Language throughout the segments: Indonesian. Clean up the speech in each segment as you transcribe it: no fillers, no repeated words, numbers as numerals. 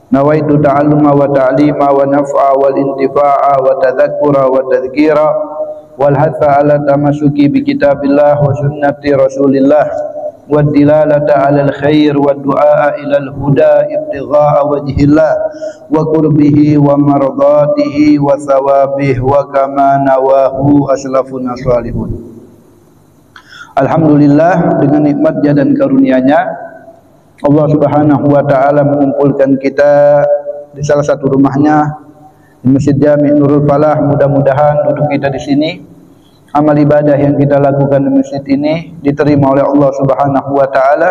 Nawaitu ta'alluma wa ta'lima wa naf'a wal intifa'a wa tadhakkura wa tadhkira wal hatha ala tamasuki bi kitabillah wa sunnati rasulillah wa dilalata ala al khair wa du'a ila al huda ibtigha'a wajhillah wa qurbihi wa mardatihi wa thawabihi wa kama nawahu aslafun salihun. Alhamdulillah, dengan nikmatnya dan karunia-Nya Allah Subhanahu wa taala mengumpulkan kita di salah satu rumahnya di Masjid Jami' Nurul Falah. Mudah-mudahan duduk kita di sini, amal ibadah yang kita lakukan di masjid ini diterima oleh Allah Subhanahu wa taala,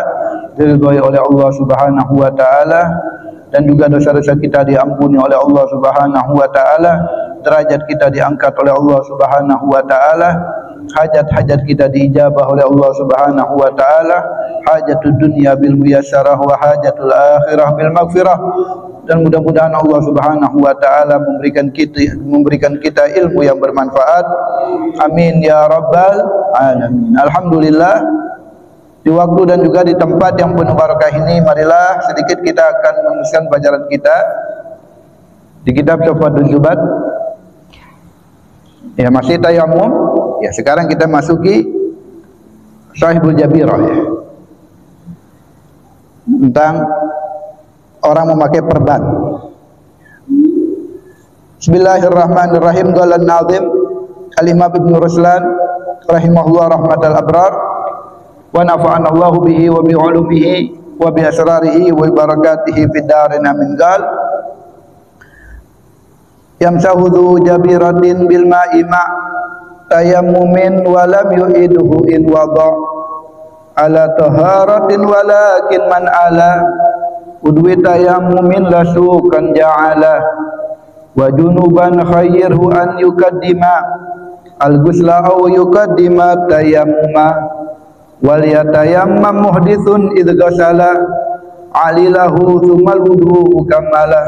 diridhai oleh Allah Subhanahu wa taala, dan juga dosa-dosa kita diampuni oleh Allah Subhanahu wa taala, derajat kita diangkat oleh Allah Subhanahu wa taala, hajat-hajat kita diijabah oleh Allah Subhanahu wa taala, hajatud dunya bil muyassarah wa hajatul akhirah bil maghfirah. Dan mudah-mudahan Allah Subhanahu wa taala memberikan kita ilmu yang bermanfaat. Amin ya rabbal alamin. Alhamdulillah, di waktu dan juga di tempat yang penuh barakah ini, marilah sedikit kita akan meneruskan pelajaran kita di kitab Tuhfatul Zubat. Ya, masih tayamum. Ya, sekarang kita masuki Sahibul Jabirah, ya, tentang orang memakai perban. Bismillahirrahmanirrahim. Qala an-nazim Al-Imam Ibnu Ruslan rahimahullah rahmatal abrar wa nafa'ana Allahu bihi wa bi ulumihi wa bi asrarihi wa barakatihi fid darin amin. Qal yamsahu jabiratin bil ma'i ma' tayammumin wa lam yu'iduhu in wada ala taharatin walakin man ala udwi tayammumin lasukan ja'ala wa junuban khayyirhu an yukaddima al-ghusla aw yukaddima tayammuma wal yatayammam muhdithun idh ghasala alilahu thumma al-wudu'u kamala.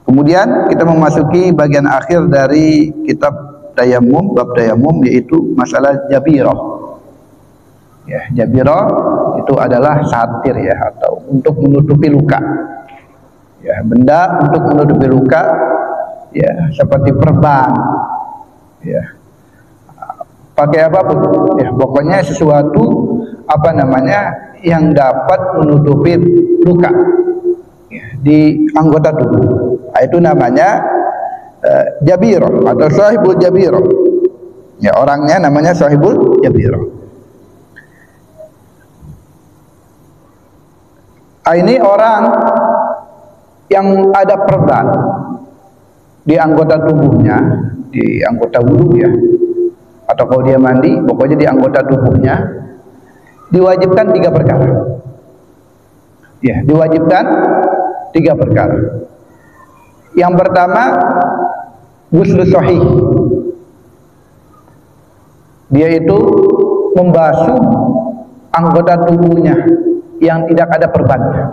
Kemudian kita memasuki bagian akhir dari kitab Tayammum, bab Tayammum, yaitu masalah Jabirah. Ya, Jabirah itu adalah satir, ya, atau untuk menutupi luka. Ya, benda untuk menutupi luka, ya, seperti perban. Ya. Pakai apapun, ya, pokoknya sesuatu apa namanya yang dapat menutupi luka, ya, di anggota tubuh. Nah, itu namanya Jabirah atau Sahibul Jabirah. Ya, orangnya namanya Sahibul Jabirah. Ini orang yang ada perban di anggota tubuhnya, di anggota wudhu, ya, atau kalau dia mandi, pokoknya di anggota tubuhnya diwajibkan 3 perkara. Ya, diwajibkan 3 perkara. Yang pertama, ghusl sahih. Dia itu membasuh anggota tubuhnya yang tidak ada perbannya.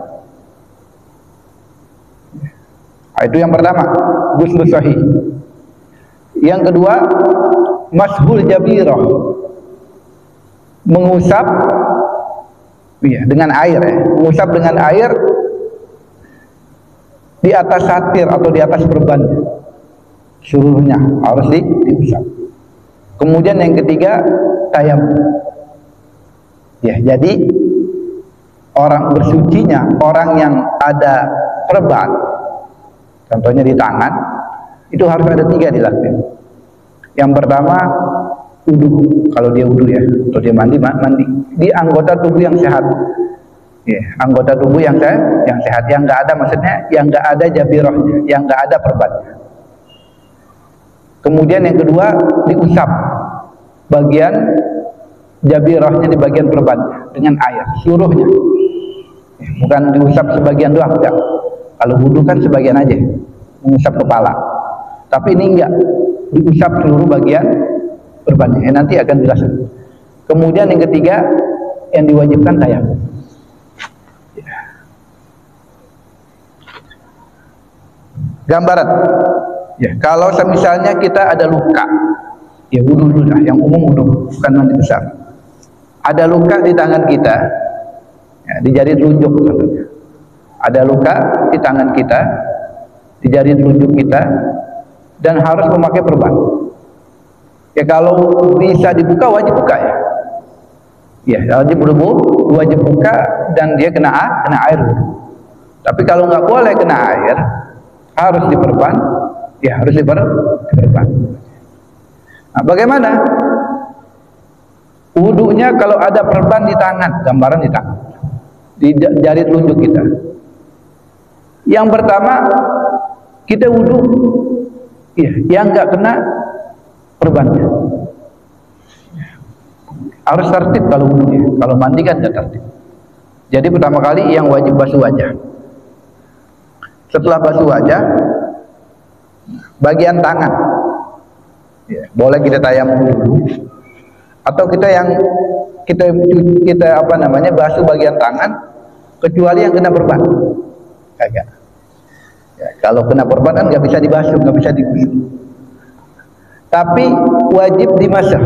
Nah, itu yang pertama, ghusl sahih. Yang kedua, mashul jabirah, mengusap, ya, dengan air, ya, mengusap dengan air di atas satir atau di atas perban, seluruhnya harus diusap. Kemudian yang ketiga, tayammum. Ya, jadi orang bersucinya orang yang ada perban, contohnya di tangan, Itu harus ada 3 dilakukan. Yang pertama, wudu. Kalau dia wudu ya, atau dia mandi di anggota tubuh yang sehat. Ya, anggota tubuh yang sehat, yang nggak ada, maksudnya yang nggak ada jabirahnya, yang nggak ada perbannya. Kemudian yang kedua, diusap bagian jabirahnya di bagian perbannya dengan air seluruhnya. Ya, bukan diusap sebagian doang, enggak. Kalau wudu kan sebagian aja, mengusap kepala. Tapi ini enggak, diusap seluruh bagian perbannya. Nanti akan jelaskan. Kemudian yang ketiga, yang diwajibkan tayamum. Gambaran, ya kalau misalnya kita ada luka, ya wudu dulu lah, yang umum wudu, bukan mandi besar. Ada luka di tangan kita, ya, di jari telunjuk contohnya. Ada luka di tangan kita, di jari telunjuk kita, dan harus memakai perban. Ya kalau bisa dibuka, wajib buka ya. Ya wajib buka, dan dia kena air. Tapi kalau nggak boleh kena air, harus diperban, ya harus diperban. Nah, bagaimana? Wudunya kalau ada perban di tangan, gambaran di tangan, di jari telunjuk kita. Yang pertama, kita wudu, ya, yang nggak kena perbannya. Harus tertib kalau wudu, ya. Kalau mandi kan nggak tertib. Jadi pertama kali yang wajib basuh wajah. Setelah basuh wajah, bagian tangan, ya, boleh kita tayamum dulu, atau kita basuh bagian tangan, kecuali yang kena perban. Kagak. Ya, kalau kena perban kan nggak bisa dibasuh, nggak bisa digusur. Tapi wajib dimasak.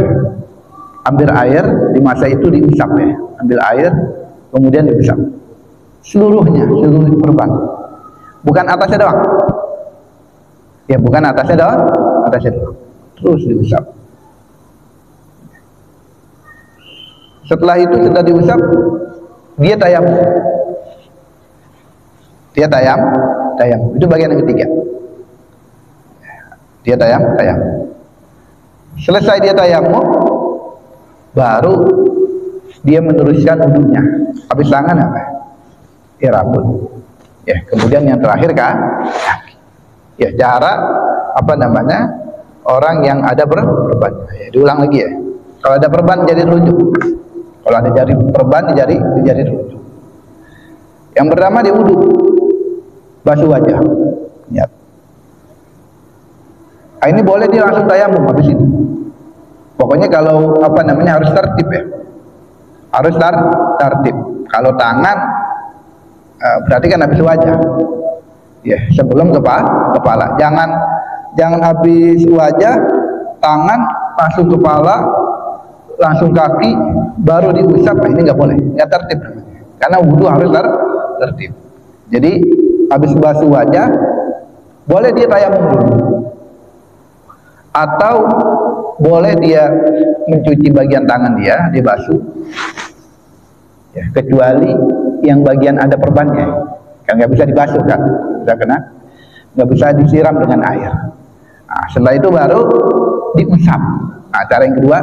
Ambil air, dimasak itu diusap ya. Ambil air, kemudian diusap. Seluruhnya, seluruh perban. Bukan atasnya doang. Ya, bukan atasnya doang, terus diusap. Setelah itu sudah diusap, dia tayamum. Itu bagian yang ketiga. Dia tayamum. Selesai dia tayamum, baru dia meneruskan wudunya. Habis tangan apa? Ya rambut. Ya, kemudian yang terakhir kan, ya jarak orang yang ada perban. Ya, diulang lagi ya. Kalau ada perban jadi telunjuk. Kalau ada jari perban di jari telunjuk. Yang pertama dia wudu, basuh wajah. Ya. Nah, ini boleh dia langsung tayamum habis ini. Pokoknya kalau harus tertib ya. Harus tertib. Kalau tangan berarti kan habis wajah, ya sebelum kepala. Jangan habis wajah, tangan langsung kepala, langsung kaki, baru diusap. Nah, ini nggak boleh, nggak tertib. Karena wudu harus tertib. Jadi habis basuh wajah, boleh dia tayamum dulu, atau boleh dia mencuci bagian tangan dia basuh. Ya, kecuali yang bagian ada perbannya, kan nggak bisa dibasuh kan, nggak bisa disiram dengan air. Nah, setelah itu baru diusap. Nah, cara yang kedua,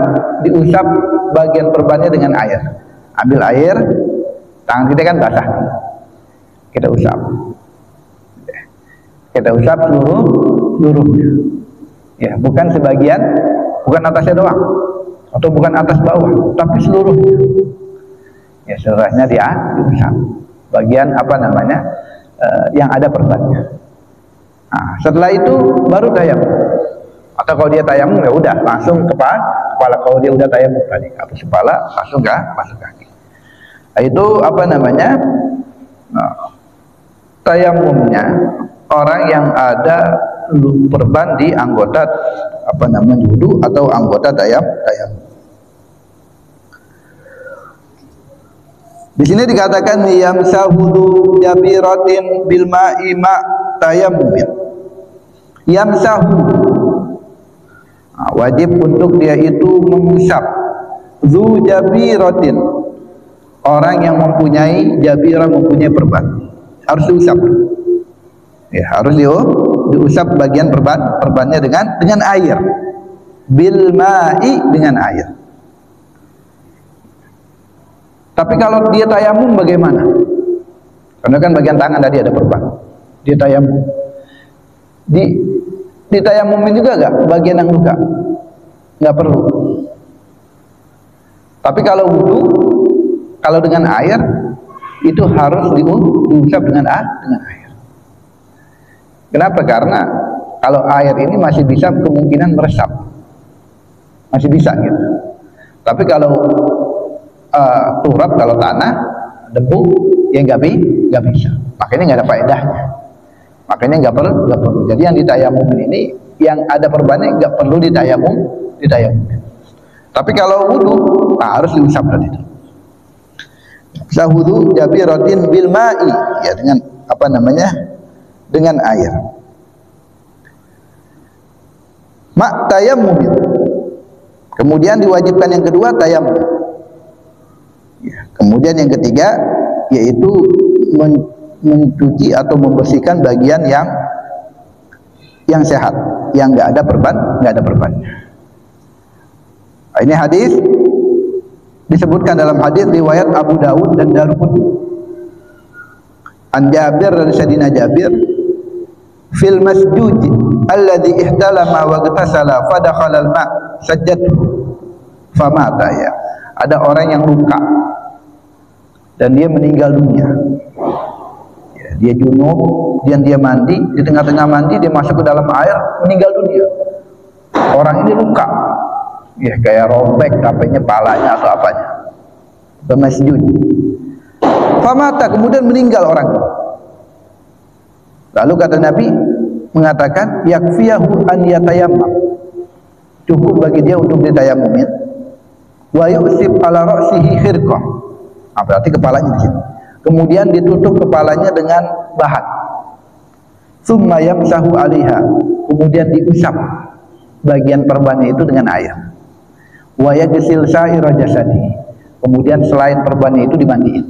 diusap bagian perbannya dengan air. Ambil air, tangan kita kan basah, kita usap seluruhnya. Ya, bukan sebagian, bukan atasnya doang, atau bukan atas bawah, tapi seluruhnya. Ya, seluruhnya dia diusap bagian yang ada perbannya. Nah, setelah itu baru tayamum. Atau kalau dia tayamum ya udah langsung kepala. Kalau dia udah tayamum tadi habis kepala langsung masuk kaki. Nah, itu tayamumnya orang yang ada perban di anggota wudu atau anggota tayamum. Di sini dikatakan yamsahu jabiratin bil ma'i ma tayammumin. Yamsahu, nah, wajib untuk dia itu mengusap zu jabiratin, orang yang mempunyai jabirah, mempunyai perban, harus diusap. Ya, harus diusap bagian perbannya dengan air. Bil ma'i, dengan air. Tapi kalau dia tayamum bagaimana? Karena kan bagian tangan tadi ada perban. Dia tayamum. Di tayamumin juga enggak bagian yang luka? Enggak perlu. Tapi kalau wudu, kalau dengan air itu harus diusap dengan air. Kenapa? Karena kalau air ini masih bisa kemungkinan meresap, masih bisa gitu. Tapi kalau turap, kalau tanah, debu, ya nggak bisa. Makanya nggak ada faedahnya. Makanya nggak perlu. Jadi yang ditayamumin ini, yang ada perbannya nggak perlu ditayamumin. Tapi kalau wudu harus diusap tadi itu. Sahudu jabiratin bil ma'i, ya dengan apa namanya? Dengan air. Mak tayammum. Kemudian diwajibkan yang kedua tayammum. Ya, kemudian yang ketiga yaitu mencuci atau membersihkan bagian yang sehat, yang enggak ada perbannya. Nah, ini hadis disebutkan dalam hadis riwayat Abu Dawud dan Daruqutni. An Jabir dari Sayyidina Jabir, fil masjud alladhi ihtalama wa ghtasala fa dakhala al-ma' sajjatu famata, ya. Ada orang yang luka dan dia meninggal dunia. Ya, dia junub dan dia mandi, di tengah-tengah mandi dia masuk ke dalam air, meninggal dunia. Orang ini luka. Ya, kayak robek apanya, palanya atau apanya. Bermasjud. Famata, kemudian meninggal orang. Lalu kata Nabi mengatakan yakfiyahu an yatayammam. Cukup bagi dia untuk ditayammumin. Wa yusib ala ra'sihi khirqah. Berarti kepalanya di sini. Kemudian ditutup kepalanya dengan bahan. Tsumma yamsahu 'alaiha. Kemudian diusap bagian perbannya itu dengan air. Wa yajsil sa'ira jasadi. Kemudian selain perbannya itu dimandiin.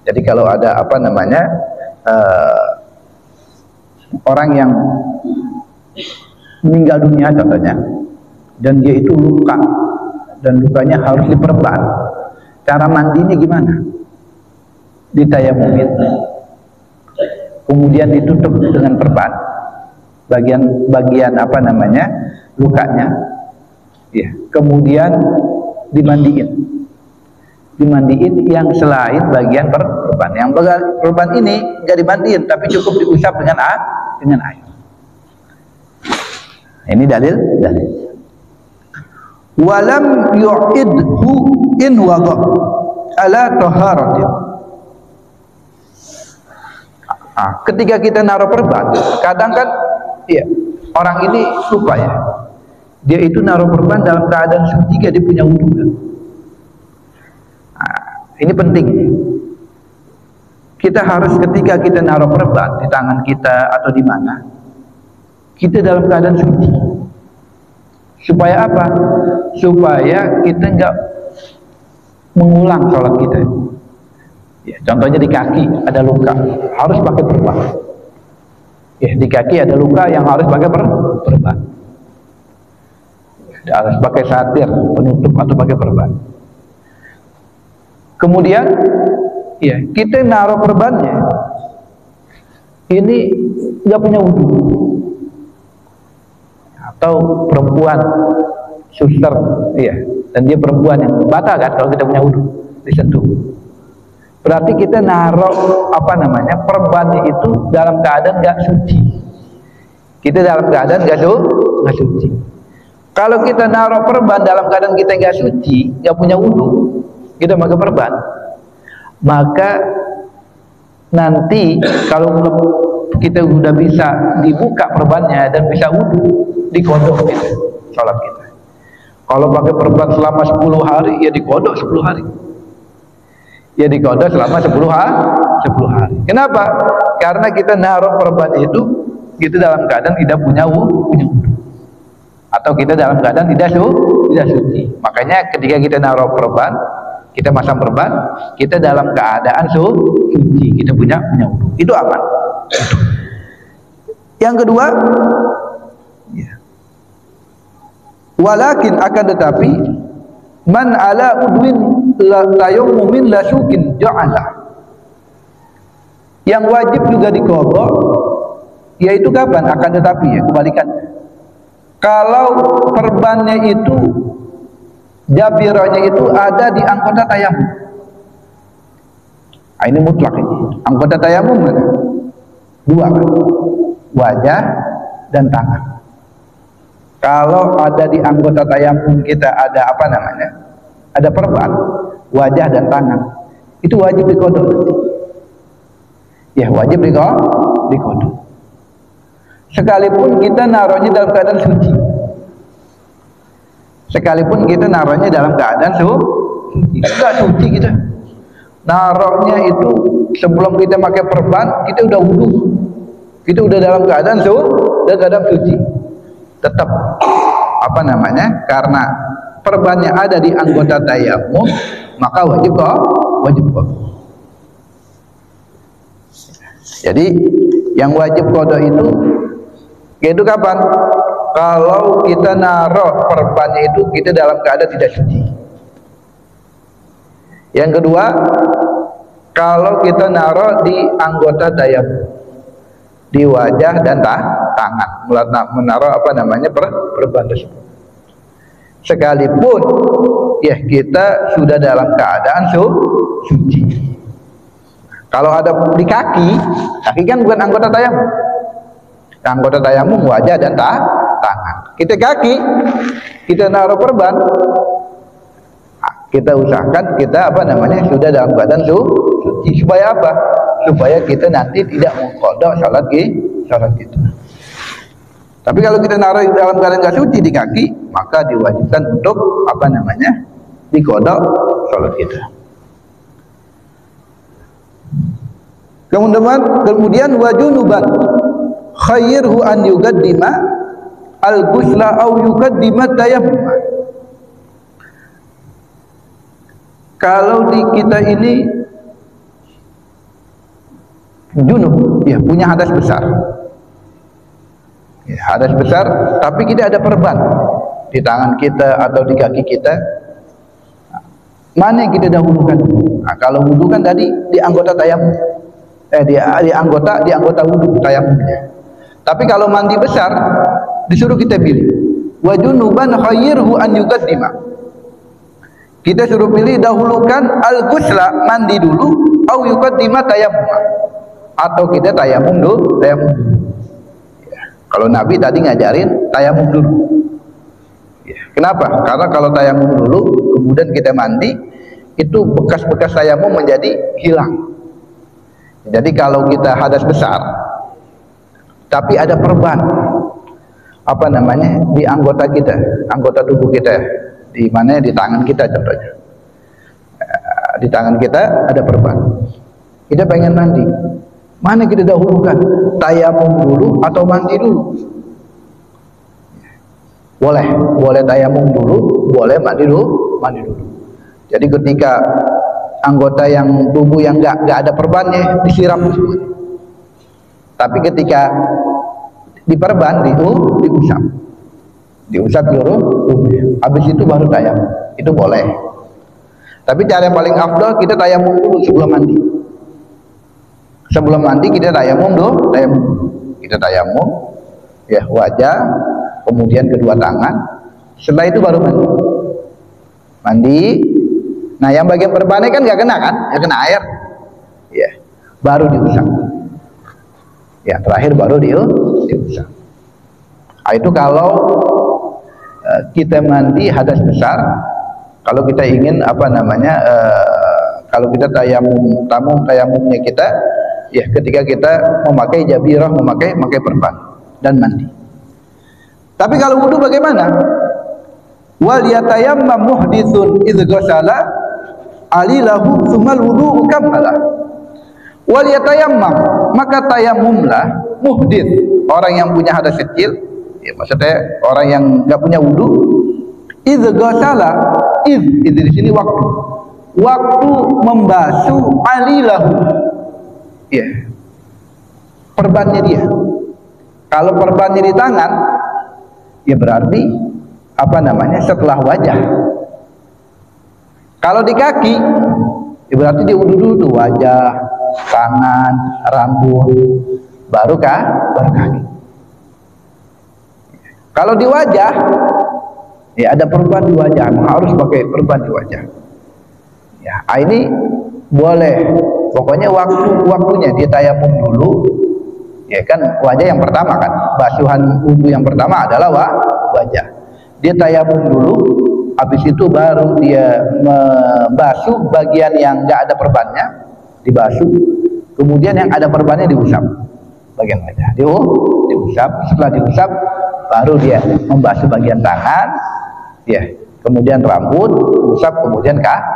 Jadi kalau ada apa namanya orang yang meninggal dunia contohnya, dan dia itu luka dan lukanya harus diperban, cara mandinya gimana? Ditayamumin, kemudian ditutup dengan perban bagian apa namanya lukanya, ya. Kemudian dimandiin yang selain bagian perban. Yang perban ini nggak dimandiin, tapi cukup diusap dengan air. Ini dalil. Walam yu'idhu in waqa ala taharatin. Ketika kita naruh perban, kadang kan ya, orang ini lupa ya. Dia itu naruh perban dalam keadaan suci, dia punya wudu kan. Ini penting. Kita harus ketika kita naruh perban di tangan kita atau di mana, kita dalam keadaan suci. Supaya apa? Supaya kita enggak mengulang sholat kita. Ya, contohnya di kaki ada luka, harus pakai perban. Ya, di kaki ada luka yang harus pakai perban. Harus pakai satir penutup atau pakai perban. Kemudian ya, kita naruh perbannya ini nggak punya wudu, atau perempuan suster, ya, dan dia perempuan yang batal kan kalau kita punya wudu disentuh. Berarti kita naruh apa namanya perbannya itu dalam keadaan nggak suci. Kita dalam keadaan nggak suci. Kalau kita naruh perban dalam keadaan kita nggak suci, nggak punya wudu, kita pakai perban, maka nanti kalau kita sudah bisa dibuka perbannya dan bisa wudu, dikodok kita sholat kita. Kalau pakai perban selama 10 hari, ya dikodok 10 hari. Ya dikodok selama 10 hari. Kenapa? Karena kita naruh perban itu kita dalam keadaan tidak punya wudu, atau kita dalam keadaan tidak suci. Makanya ketika kita naruh perban, kita masang perban, kita dalam keadaan suci, kita punya wudu, itu aman. Yang kedua, ya, walakin akan tetapi man ala udwin tayammumin la syukin ja'ala. Yang wajib juga diqadha yaitu kapan? Akan tetapi ya, kebalikan. Kalau perbannya itu jabirahnya itu ada di anggota tayamum. Nah, ini mutlak ini. Anggota tayamum mana? Dua kan? Wajah dan tangan. Kalau ada di anggota tayamum kita ada apa namanya? Ada perban, wajah dan tangan. Itu wajib diqadha nanti. Ya, wajib diqadha. Sekalipun kita naruhnya dalam keadaan suci. Sekalipun kita naruhnya dalam keadaan suci. Enggak suci kita. Naruhnya itu sebelum kita pakai perban, kita udah wudu. Kita udah dalam keadaan suci. Tetap apa namanya? Karena perbannya ada di anggota tayamum, maka wajib qadha. Jadi yang wajib qadha itu yaitu kapan? Kalau kita naruh perbannya itu kita dalam keadaan tidak suci. Yang kedua, kalau kita naruh di anggota tayamum, di wajah dan tangan, menaruh apa namanya perban tersebut. Sekalipun ya kita sudah dalam keadaan suci. Kalau ada di kaki kan bukan anggota tayamum. Anggota tayamum wajah dan tangan. Kita kaki, kita naruh perban, kita usahakan kita apa namanya sudah dalam keadaan suci. Supaya apa? Supaya kita nanti tidak mengqadha salat kita. Tapi kalau kita naruh dalam keadaan nggak suci di kaki, maka diwajibkan untuk apa namanya diqadha salat kita. Kemudian wajunuban khairhu an yuqaddima al-ghusla aw yuqaddima tayammum. Kalau di kita ini junub, ya punya hadas besar. Ya, hadas besar, tapi kita ada perban di tangan kita atau di kaki kita. Mana yang kita dahulukan? Nah, kalau wudu kan tadi di anggota tayamum. Di anggota wudu tayamumnya. Tapi kalau mandi besar disuruh kita pilih. Wa junuban khairhu an yuqaddima. Kita suruh pilih dahulukan al-ghusla, mandi dulu, au yuqaddima tayammum. Atau kita tayamum dulu. Ya. Kalau Nabi tadi ngajarin tayamum dulu. Ya. Kenapa? Karena kalau tayamum dulu kemudian kita mandi, itu bekas-bekas tayamum menjadi hilang. Jadi kalau kita hadas besar tapi ada perban apa namanya di anggota kita, anggota tubuh kita, di mana? Di tangan kita contohnya. Di tangan kita ada perban. Kita pengen mandi. Mana kita dahulukan? Tayamum dulu atau mandi dulu? Boleh tayamum dulu, boleh mandi dulu. Jadi ketika anggota yang tubuh yang nggak ada perbannya disiram semua. Tapi ketika diperban diusap seluruh tubuh. Habis itu baru tayamum. Itu boleh. Tapi cara yang paling afdal kita tayamum dulu sebelum mandi. Sebelum mandi kita tayamum dulu. Kita tayamum ya wajah, kemudian kedua tangan. Setelah itu baru mandi. Nah, yang bagian perbannya kan nggak kena kan? Ya kena air. Ya, baru diusap. Ya, terakhir baru diusap. Nah, itu kalau kita mandi hadas besar, kalau kita ingin apa namanya, kalau kita tayamumnya kita, ya ketika kita memakai jabirah, memakai perban dan mandi. Tapi kalau wudu bagaimana? Wal yatayammam muhditsun idz ghasala alilahu tsumal wudu kamala. Wal yatayammam, maka tayamumlah muhdits, orang yang punya hadas kecil, ya maksudnya orang yang enggak punya wudu, idz ghasala, idz di sini waktu membasuh alilahu, ya perbannya dia. Kalau perbannya di tangan, ya berarti apa namanya, setelah wajah. Kalau di kaki, ya berarti dia wudu dulu tuh, wajah, tangan, rambut, baru kaki. Kalau di wajah, ya ada perban di wajah, harus pakai perban di wajah. Ya, ini boleh. Pokoknya waktunya dia tayamum dulu. Ya kan, wajah yang pertama kan, basuhan wudu yang pertama adalah wajah. Dia tayamum dulu, habis itu baru dia membasuh bagian yang enggak ada perbannya, dibasuh. Kemudian yang ada perbannya diusap bagian wajah. Diusap, setelah diusap baru dia membasuh bagian tangan, ya, kemudian rambut, usap, kemudian kaki.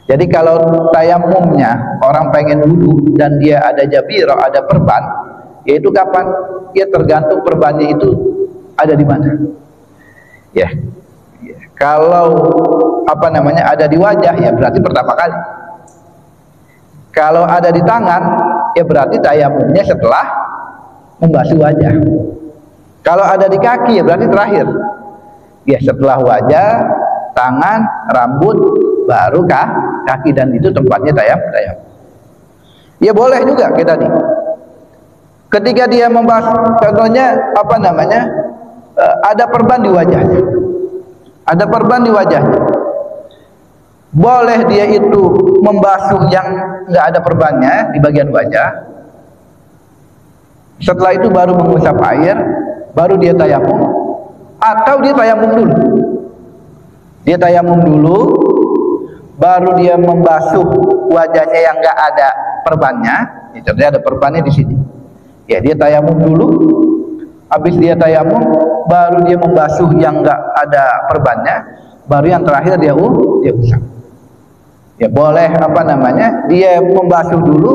Jadi kalau tayamumnya orang pengen wudu dan dia ada jabirah, ada perban, yaitu kapan? Ya tergantung perbannya itu ada di mana. Ya. Kalau apa namanya ada di wajah, ya berarti pertama kali. Kalau ada di tangan, ya berarti tayamumnya setelah membasuh wajah. Kalau ada di kaki, ya berarti terakhir. Ya setelah wajah, tangan, rambut, baru kaki, dan itu tempatnya tayamum. Ya boleh juga kita tadi. Ketika dia membasuh, contohnya apa namanya, ada perban di wajahnya. Ada perban di wajahnya. Boleh dia itu membasuh yang nggak ada perbannya di bagian wajah. Setelah itu baru mengusap air, baru dia tayamum, atau dia tayamum dulu. Dia tayamum dulu, baru dia membasuh wajahnya yang nggak ada perbannya. Ya, contohnya ada perbannya di sini. Ya dia tayamum dulu, habis dia tayamum, baru dia membasuh yang nggak ada perbannya, baru yang terakhir dia usap. Ya boleh apa namanya, dia membasuh dulu,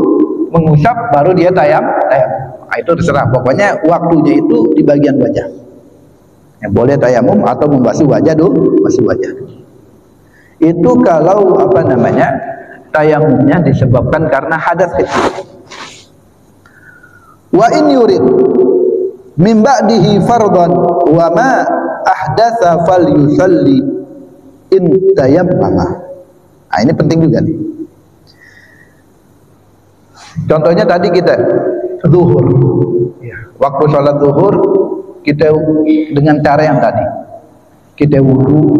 mengusap, baru dia tayamum. Nah, itu terserah. Pokoknya waktunya itu di bagian wajah. Ya, boleh tayamum atau membasuh wajah dulu, membasuh wajah. Itu kalau apa namanya, tayamumnya disebabkan karena hadas kecil. Wa in yurid min ba'dihi fardhan wa ma ahdatsa falyusalli in tayammama. Nah, ini penting juga nih. Contohnya tadi kita zuhur. Ya, waktu sholat zuhur kita dengan cara yang tadi. Kita wudu,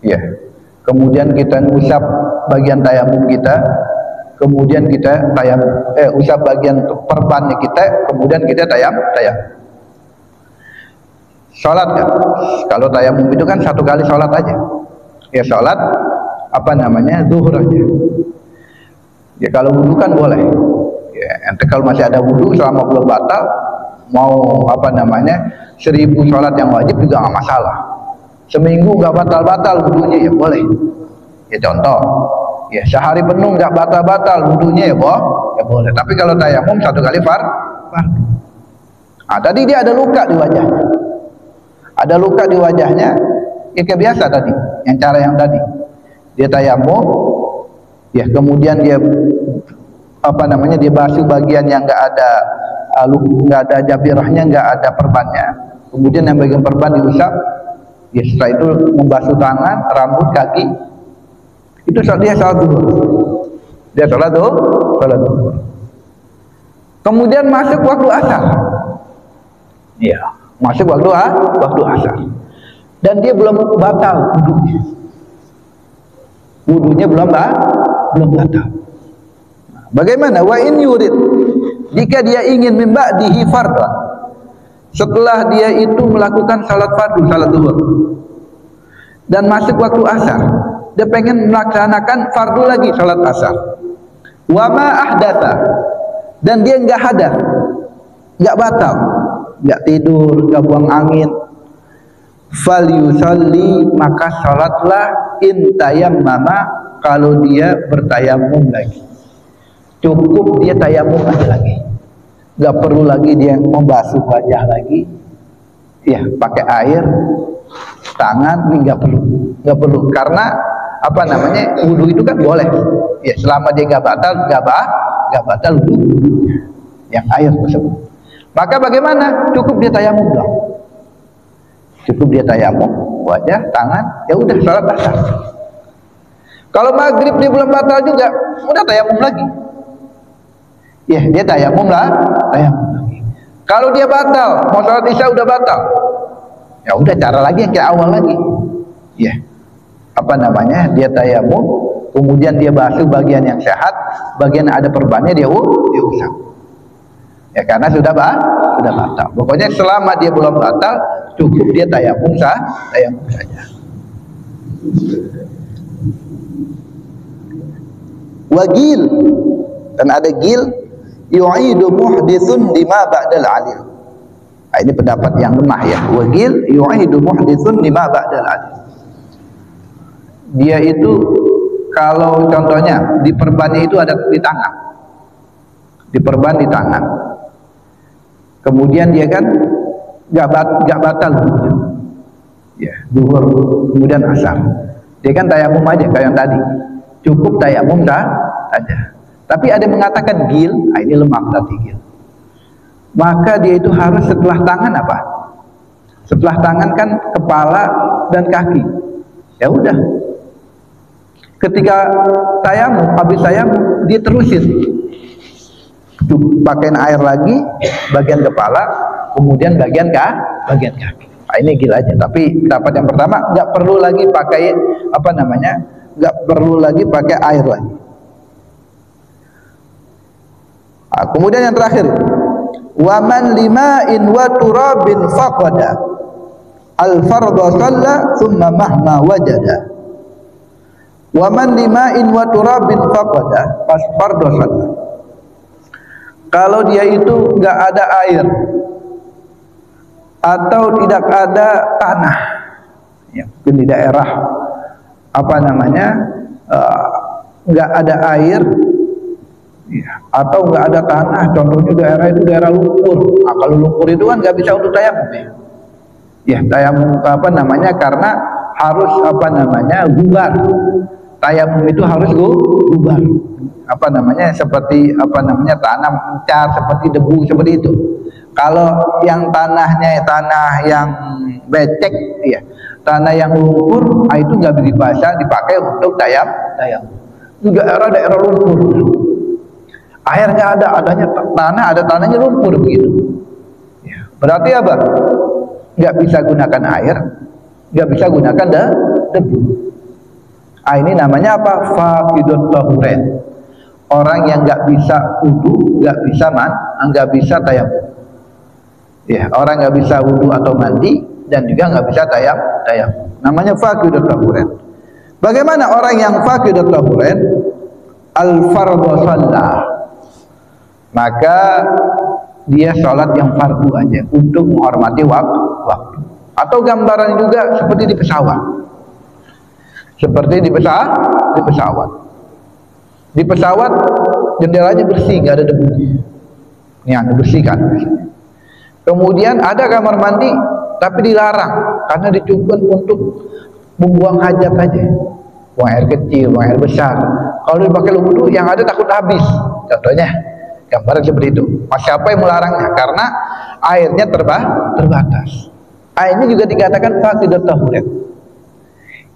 ya. Kemudian kita ngusap bagian tayamum kita, kemudian kita usap bagian perbannya kita, kemudian kita tayamum. Sholat kan? Kalau tayamum itu kan satu kali sholat aja. Ya sholat apa namanya, zuhur aja. Ya kalau wudu kan boleh. Ya, ente kalau masih ada wudu selama belum batal, mau apa namanya 1000 sholat yang wajib juga nggak masalah. Seminggu nggak batal-batal wudunya, ya boleh. Ya contoh, ya sehari penuh nggak batal-batal wudunya, ya boleh. Tapi kalau tayamum satu kali fardu. Ah tadi dia ada luka di wajahnya. Ada luka di wajahnya, ya kayak biasa tadi, yang cara yang tadi. Dia tayamum, ya kemudian dia apa namanya, dia basuh bagian yang nggak ada jabirahnya, nggak ada perbannya. Kemudian yang bagian perban diusap. Ya setelah itu membasuh tangan, rambut, kaki. Itu dia sholat zuhur. Dia sholat zuhur. Kemudian masuk waktu asar. Ya, masuk waktu asar. Dan dia belum batal wudunya. Wudunya belum batal. Bagaimana? Wa in yurid, jika dia ingin min ba'dihi fardhan, setelah dia itu melakukan salat fardu, salat zuhur, dan masuk waktu asar, dia pengen melaksanakan fardu lagi, salat asar. Wa ma ahdatsa, dan dia enggak hadas, enggak batal, enggak tidur, enggak buang angin, falyusalli, maka salatlah in tayammama, kalau dia bertayamum lagi. Cukup dia tayamum aja lagi, nggak perlu lagi dia membasuh wajah lagi, ya pakai air, tangan, ini nggak perlu, karena apa namanya, wudu itu kan boleh, ya selama dia nggak batal wudu yang air tersebut. Maka bagaimana? Cukup dia tayamum lah. Cukup dia tayamum, wajah, tangan, ya udah salat asar. Kalau maghrib dia belum batal juga, udah tayamum lagi. Ya, dia tayamum lah, tayamum lagi. Kalau dia batal, mau salat isya udah batal, ya udah cara lagi yang kayak awal lagi. Ya, apa namanya? Dia tayamum, kemudian dia basuh bagian yang sehat, bagian yang ada perbannya dia usap. Ya karena sudah batal. Pokoknya selama dia belum batal, cukup dia tayamum saja. Wagil, dan ada gil, yu'idu muhditsun lima ba'dal alil. Nah, ini pendapat yang lemah ya. Wagil yu'idu muhditsun lima ba'dal alil. Dia itu kalau contohnya di perbannya itu ada di tangan, diperban di tangan, kemudian dia kan nggak batal, ya zuhur kemudian asar, dia kan tayamum aja kayak yang tadi, cukup tayamum saja. Tapi ada yang mengatakan gil, nah ini lemah berarti gil. Maka dia itu harus setelah tangan apa? Setelah tangan kan kepala dan kaki. Ya udah. Ketika tayamum, habis tayamum dia terusin. Pakaiin air lagi bagian kepala, kemudian bagian kaki. Nah, ini gil aja. Tapi pendapat yang pertama nggak perlu lagi pakai apa namanya? Nggak perlu lagi pakai air lagi. Nah, kemudian yang terakhir, waman lima'in wa turabin faqada al-fardhu shalla thumma mahma wajada. Waman lima'in wa turabin faqada pas fardhu shalla. Kalau dia itu nggak ada air atau tidak ada tanah, ya, mungkin di daerah apa namanya nggak ada air, ya, atau nggak ada tanah, contohnya daerah itu daerah lumpur. Nah, kalau lumpur itu kan nggak bisa untuk tayamum ya. Ya tayamum apa namanya, karena harus apa namanya gubar. Tayamum itu harus gubar. Apa namanya, seperti apa namanya tanah mencar, seperti debu, seperti itu. Kalau yang tanahnya tanah yang becek, ya tanah yang lumpur, itu nggak bisa dipakai untuk tayamum. Daerah lumpur, air nggak ada, adanya tanah, ada tanahnya lumpur begitu. Ya, berarti apa? Nggak bisa gunakan air, nggak bisa gunakan debu. Ini namanya apa? Faqidut tahuren. Orang yang nggak bisa wudu, nggak bisa tayamum. Ya, orang nggak bisa wudu atau mandi dan juga nggak bisa tayamum. Namanya faqidut tahuren. Bagaimana orang yang faqidut tahuren? Al-fardhu shalah. Maka dia sholat yang fardu aja untuk menghormati waktu. Atau gambaran juga seperti di pesawat. Seperti di pesawat. Di pesawat jendelanya bersih, nggak ada debu. Ini yang dibersihkan. Kemudian ada kamar mandi, tapi dilarang karena dicukupkan untuk membuang hajat aja. Buang air kecil, buang air besar. Kalau dipakai wudu, yang ada takut habis. Contohnya, gambaran seperti itu. Siapa yang melarangnya? Karena airnya terbatas. Ini juga dikatakan faqidut tahuren.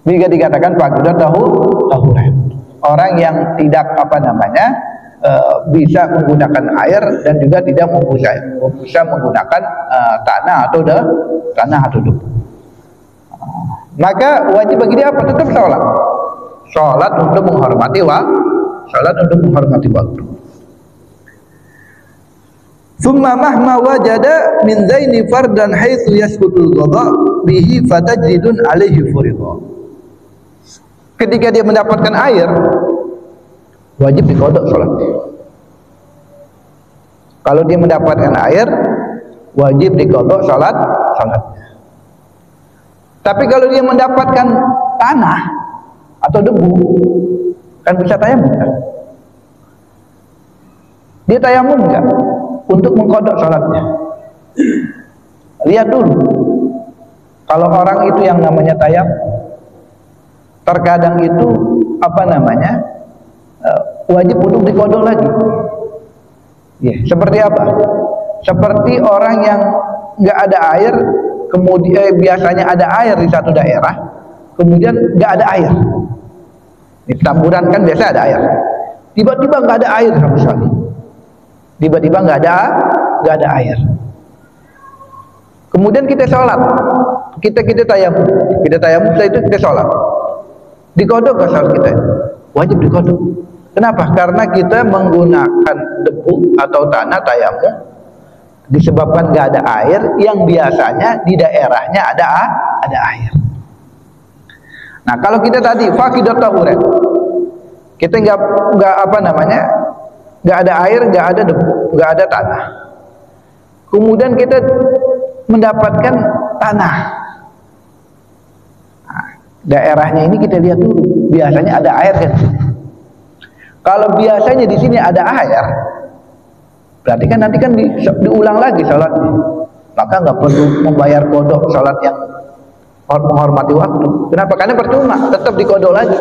Juga dikatakan faqidut tahuren. Orang yang tidak apa namanya bisa menggunakan air dan juga tidak bisa menggunakan tanah atau debu. Maka wajib bagi dia apa? Tetap sholat. Sholat untuk menghormati waktu. Summa mahma wajada min zaini fardan haitsu yasqutul qada bihi fatajridun alaihi furiḍah. Ketika dia mendapatkan air, wajib diqadha salatnya. Kalau dia mendapatkan air, wajib diqadha salatnya. Tapi kalau dia mendapatkan tanah atau debu, kan bisa tayamum kan? Dia tayamum enggak untuk mengqadha salatnya? Lihat dulu. Kalau orang itu yang namanya tayamum, terkadang itu apa namanya wajib untuk diqadha lagi. Ya, seperti apa? seperti orang yang nggak ada air, kemudian biasanya ada air di satu daerah, kemudian nggak ada air. Di Tamburan kan biasa ada air, tiba-tiba nggak ada air sama sekali. Tiba-tiba nggak ada air. Kemudian kita sholat, kita tayamum, setelah itu kita sholat. Dikodok nggak sholat kita? Wajib dikodok. Kenapa? Karena kita menggunakan debu atau tanah tayamum disebabkan nggak ada air yang biasanya di daerahnya ada air. Nah, kalau kita tadi faqidat tahurat, kita nggak apa namanya, nggak ada air, nggak ada debu, nggak ada tanah. Kemudian kita mendapatkan tanah. Nah, daerahnya ini kita lihat dulu, biasanya ada air kan? Kalau biasanya di sini ada air, berarti kan nanti kan diulang lagi sholatnya, maka nggak perlu membayar kodok sholat yang menghormati waktu. Kenapa? Karena percuma, tetap dikodok lagi.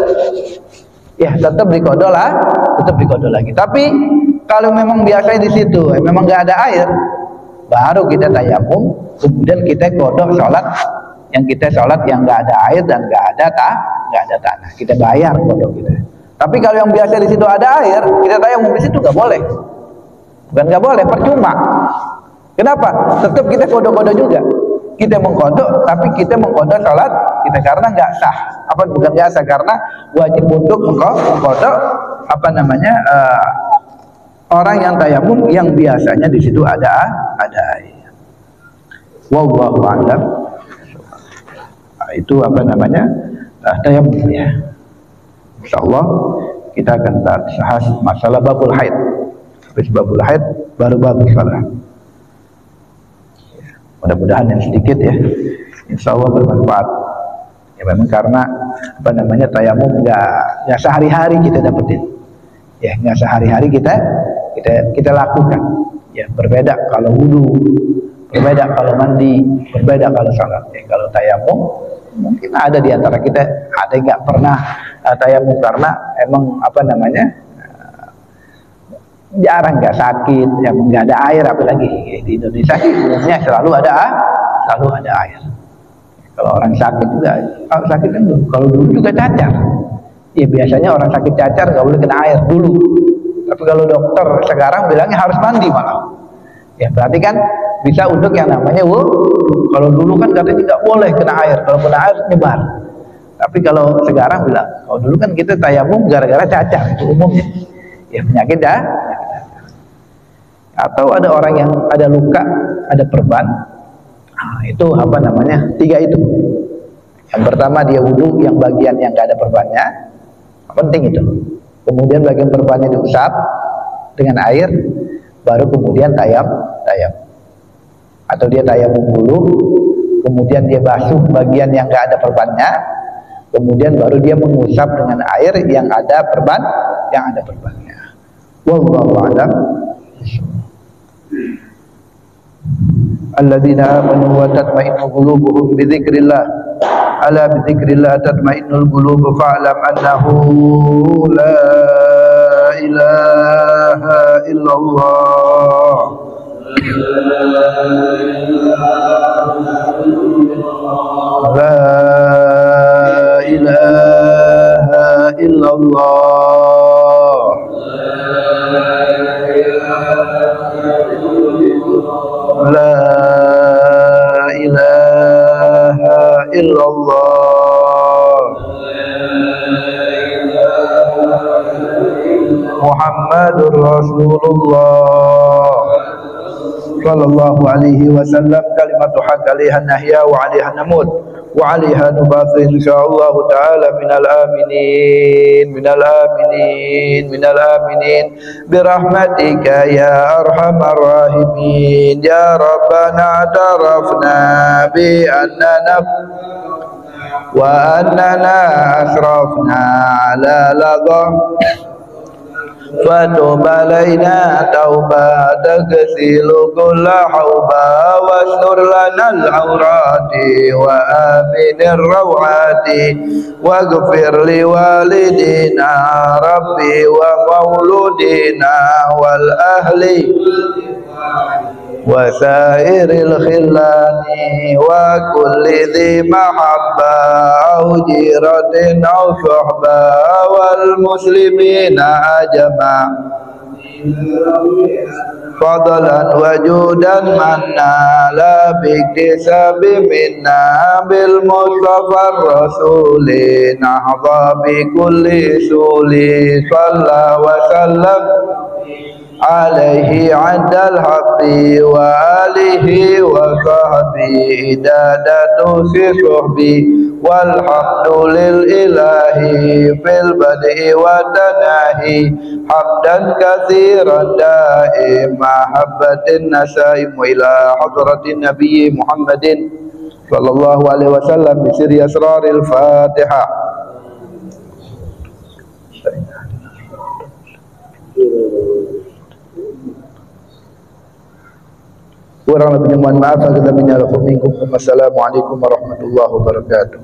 Ya, tetap dikodok lagi. Tapi kalau memang biasanya di situ, memang nggak ada air, baru kita tayamum, kemudian kita kodok sholat yang kita sholat yang nggak ada air dan nggak ada tanah, kita bayar kodok kita. Tapi kalau yang biasa di situ ada air, kita tayamum di situ nggak boleh. Bukan nggak boleh, percuma. Kenapa? Tetap kita kodok-kodok juga. Kita mengkodok, tapi kita mengkodok sholat kita karena nggak sah. Apa bukan nggak sah? Karena wajib untuk mengkodok apa namanya orang yang tayamum yang biasanya di situ ada air. Wallahu a'lam. Itu apa namanya tayamum ya. Insyaallah kita akan bahas masalah babul haid. Habis babul haid baru babul salah. Mudah-mudahan yang sedikit ya, insyaallah bermanfaat. Ya memang karena apa namanya tayamum nggak sehari-hari kita dapetin. Ya nggak sehari-hari kita lakukan. Ya berbeda kalau wudu, berbeda kalau mandi, berbeda kalau salat. Ya, kalau tayamum mungkin ada di antara kita ada yang nggak pernah tayamum karena emang apa namanya jarang, nggak sakit, ya nggak ada air, apalagi di Indonesia sih umumnya selalu ada air. Kalau orang sakit juga, sakit kan kalau dulu juga cacar. Ya biasanya orang sakit cacar nggak boleh kena air dulu. Tapi kalau dokter sekarang bilangnya harus mandi malah. Ya berarti kan bisa untuk yang namanya kalau dulu kan katanya nggak boleh kena air, kalau kena air nyebar. Tapi kalau sekarang bilang, kalau dulu kan kita tayamum gara-gara cacar itu umumnya. Ya penyakit dah. Atau ada orang yang ada luka, ada perban. Nah, itu apa namanya? 3 itu. Yang pertama dia wudu, yang bagian yang nggak ada perbannya, penting itu. Kemudian bagian perbannya diusap dengan air, baru kemudian tayam. Atau dia tayamum dulu, kemudian dia basuh bagian yang nggak ada perbannya, kemudian baru dia mengusap dengan air yang ada perbannya. Wallahu a'lam. Alladzina amanu wa tatma'innu qulubuhum bi dzikrillah. Ala bi dzikrillah tatma'innul qulub fa'lam annahu la ilaha illallah. La ilaha illallah. La ilaha illallah. Muhammadur Rasulullah sallallahu alaihi wasallam. Kalimatu haq alaiha nahya wa alaiha namut wa alaiha nubath insyaallah taala minal aminin birahmatika ya arhamar rahimin ya rabbana tarafna bi annana wa annana asrafna ala ladha fatub alaina tauba tagsilu kulla hauba wastur lana al-awrati wa aminir rawati waghfir li walidina rabbi wa mauludina wal ahli وسائر الخلان وكل ذي محبة أو جيرة أو صحبة والمسلمين أجمع فضلا وجودا منا لا باكتساب منا بالمصطفى الرسول نحظى بكل سول صلى وسلم عليه عند الحق وآله وصحبه إدادة في صحبه والحمد لله في البدء والتناهي حمدا كثيرا دائم محبة النسائم إلى حضرة النبي محمد صلى الله عليه وسلم بسر أسرار الفاتحة. Kurang lebihnya mohon maaf. Kita minta minkum. Wassalamualaikum warahmatullahi wabarakatuh.